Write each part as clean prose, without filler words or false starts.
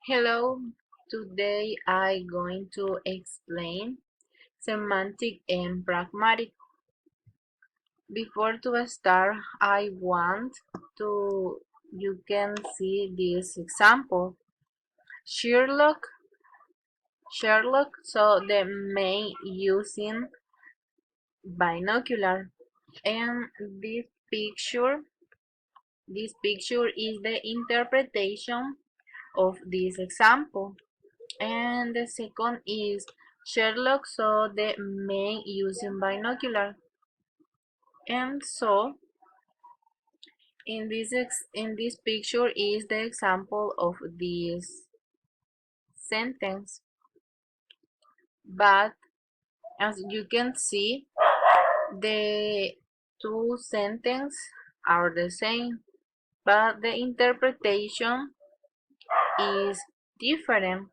Hello, today I'm going to explain semantic and pragmatic. Before to start, I want to you can see this example. Sherlock saw the man using binocular, and this picture is the interpretation of this example. And the second is Sherlock saw the man using binocular. And so in this picture is the example of this sentence. But as you can see, the two sentences are the same, but the interpretation is different.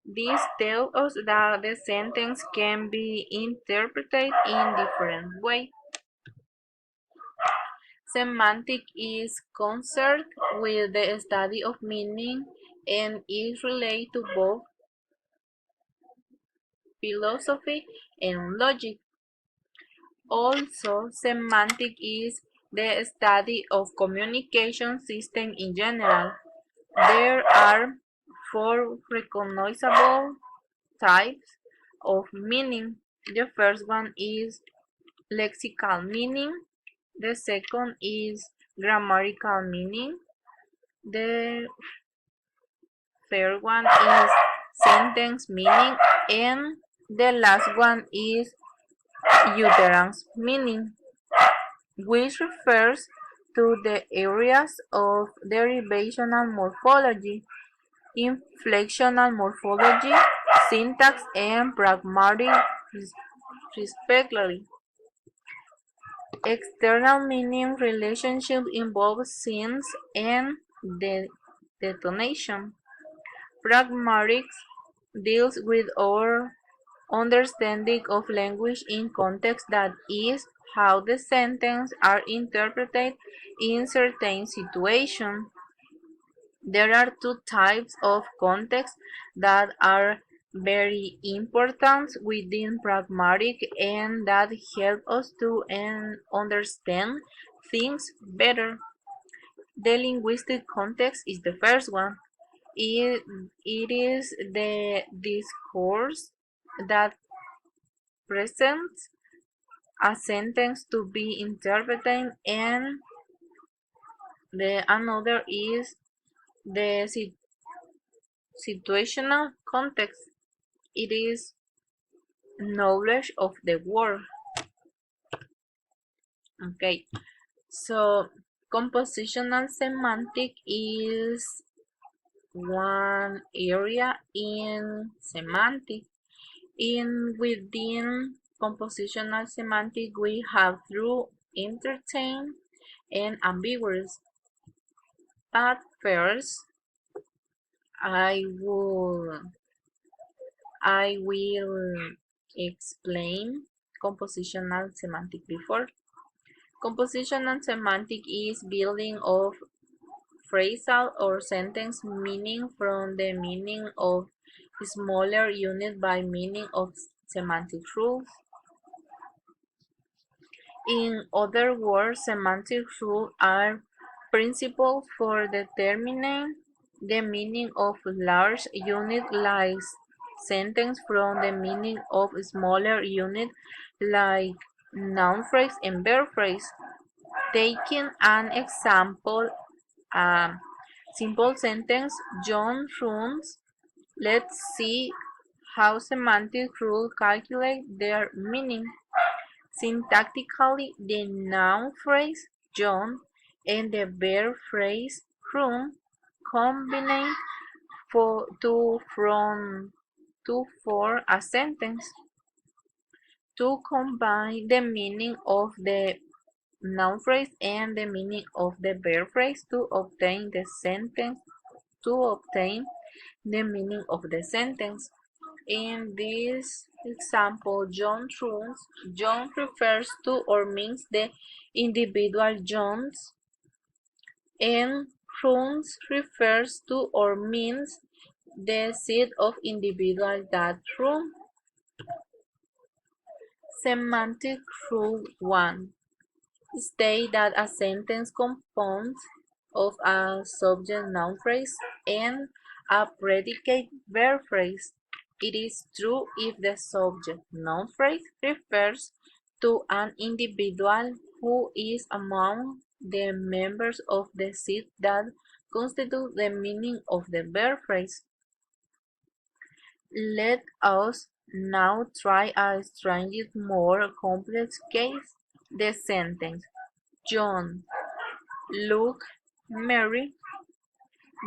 This tells us that the sentence can be interpreted in different ways. Semantics is concerned with the study of meaning and is related to both philosophy and logic. Also, semantics is the study of communication systems in general. There are four recognizable types of meaning. The first one is lexical meaning. The second is grammatical meaning. The third one is sentence meaning, and the last one is utterance meaning, which refers to the areas of derivational morphology, inflectional morphology, syntax, and pragmatic respectively. External meaning relationship involves sense and detonation. Pragmatics deals with our understanding of language in context, that is, how the sentences are interpreted in certain situations. There are two types of context that are very important within pragmatic and that help us to understand things better. The linguistic context is the first one. It is the discourse that presents a sentence to be interpreted, and the another is the situational context. It is knowledge of the world. Okay, so compositional semantic is one area in semantic. Within compositional semantic, we have true, entertain, and ambiguous. But first, I will explain compositional semantic before. Compositional semantic is building of phrasal or sentence meaning from the meaning of smaller unit by meaning of semantic rules. In other words, semantic rules are principles for determining the meaning of large unit like sentence from the meaning of smaller unit like noun phrase and verb phrase. Taking an example, a simple sentence, John runs. Let's see how semantic rules calculate their meaning. Syntactically, the noun phrase John and the verb phrase run combine to form a sentence. To combine the meaning of the noun phrase and the meaning of the verb phrase to obtain the sentence, to obtain the meaning of the sentence. In this example, John runs. John refers to or means the individual Johns, and Runs refers to or means the set of individuals that run. Semantic rule 1 state that a sentence composed of a subject-noun phrase and a predicate-verb phrase. It is true if the subject-noun phrase refers to an individual who is among the members of the set that constitute the meaning of the verb phrase. Let us now try a strangely more complex case. The sentence John, Luke, Mary.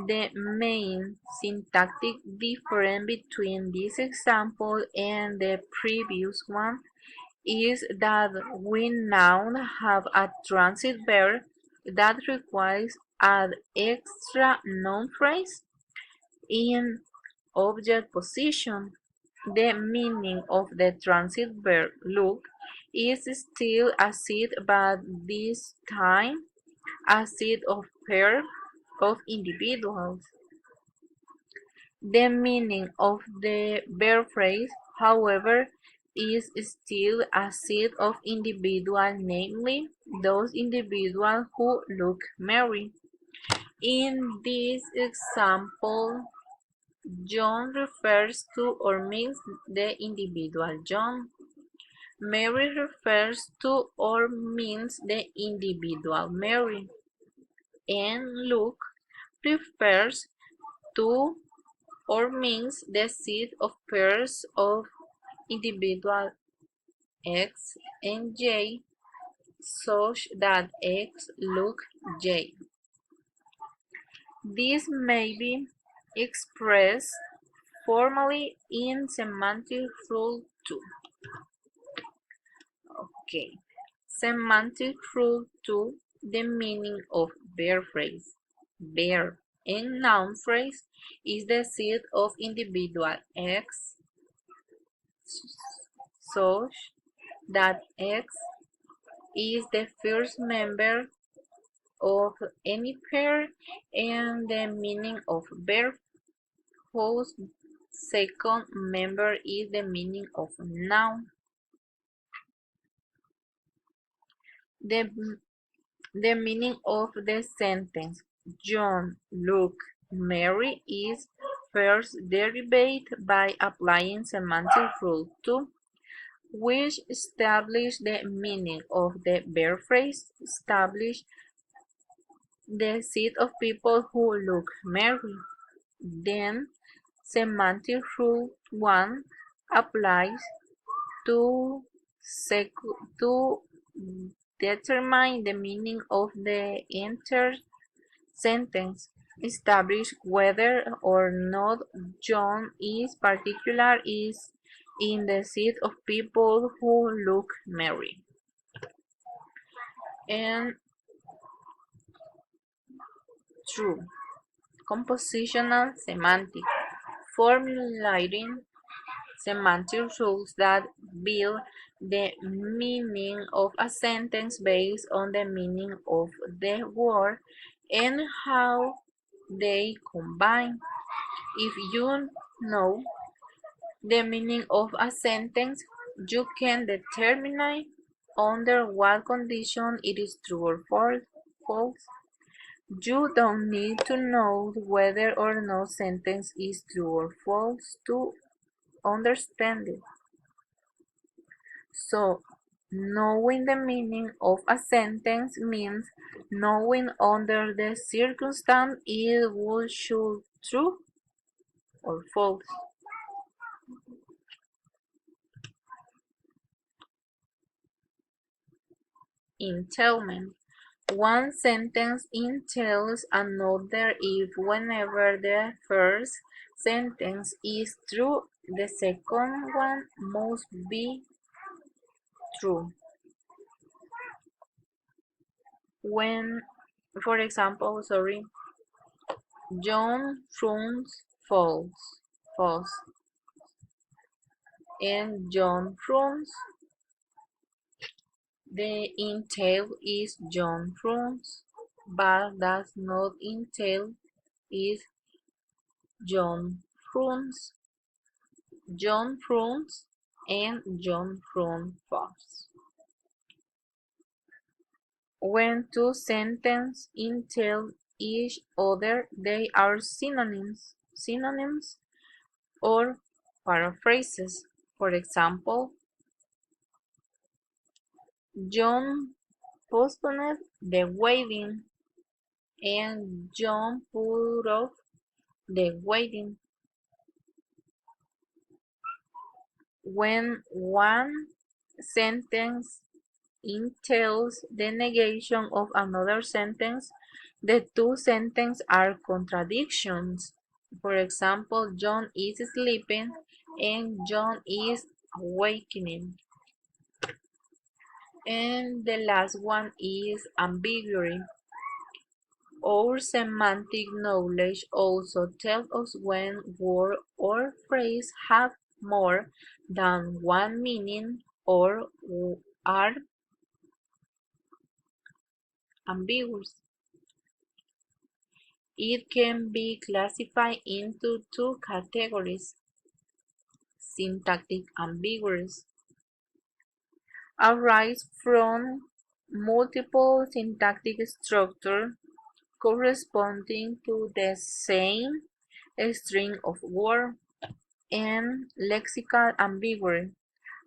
The main syntactic difference between this example and the previous one is that we now have a transit verb that requires an extra noun phrase in object position. The meaning of the transit verb look is still a set, but this time a set of pairs of individuals. The meaning of the verb phrase, however, is still a set of individuals, namely those individuals who look merry. In this example, John refers to or means the individual John. Mary refers to or means the individual Mary. And Luke refers to or means the set of pairs of individual X and Y such that X look J. This may be expressed formally in semantic rule 2. Okay. Semantic rule 2, the meaning of verb phrase. Verb and noun phrase is the set of individual X such that X is the first member of any pair and the meaning of verb whose second member is the meaning of noun. The meaning of the sentence John, Luke, Mary is first derived by applying semantic rule 2, which establishes the meaning of the verb phrase, establish the set of people who look merry. Then semantic rule 1 applies to determine the meaning of the entire sentence, establish whether or not John is particular is in the set of people who look merry. And true. Compositional semantics. Formulating semantic rules that build the meaning of a sentence based on the meaning of the word and how they combine. If you know the meaning of a sentence, you can determine under what condition it is true or false. You don't need to know whether or not sentence is true or false to understand it. So, knowing the meaning of a sentence means knowing under the circumstance it would should true or false. Entailment. One sentence entails another if whenever the first sentence is true, the second one must be true. When, for example, John runs false, and John runs, the entail is John runs. but does not entail is John Prunes, John Prunes, and John Prune Fox. When two sentences entail each other, they are synonyms or paraphrases. For example, John postponed the wedding and John put off the wedding. When one sentence entails the negation of another sentence, the two sentences are contradictions. For example, John is sleeping and John is awakening. And the last one is ambiguity. Our semantic knowledge also tells us when word or phrase have more than one meaning or are ambiguous. It can be classified into two categories: syntactic ambiguity arises from multiple syntactic structures corresponding to the same string of words, and lexical ambiguity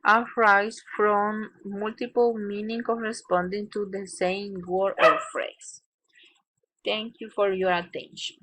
arises from multiple meanings corresponding to the same word or phrase. Thank you for your attention.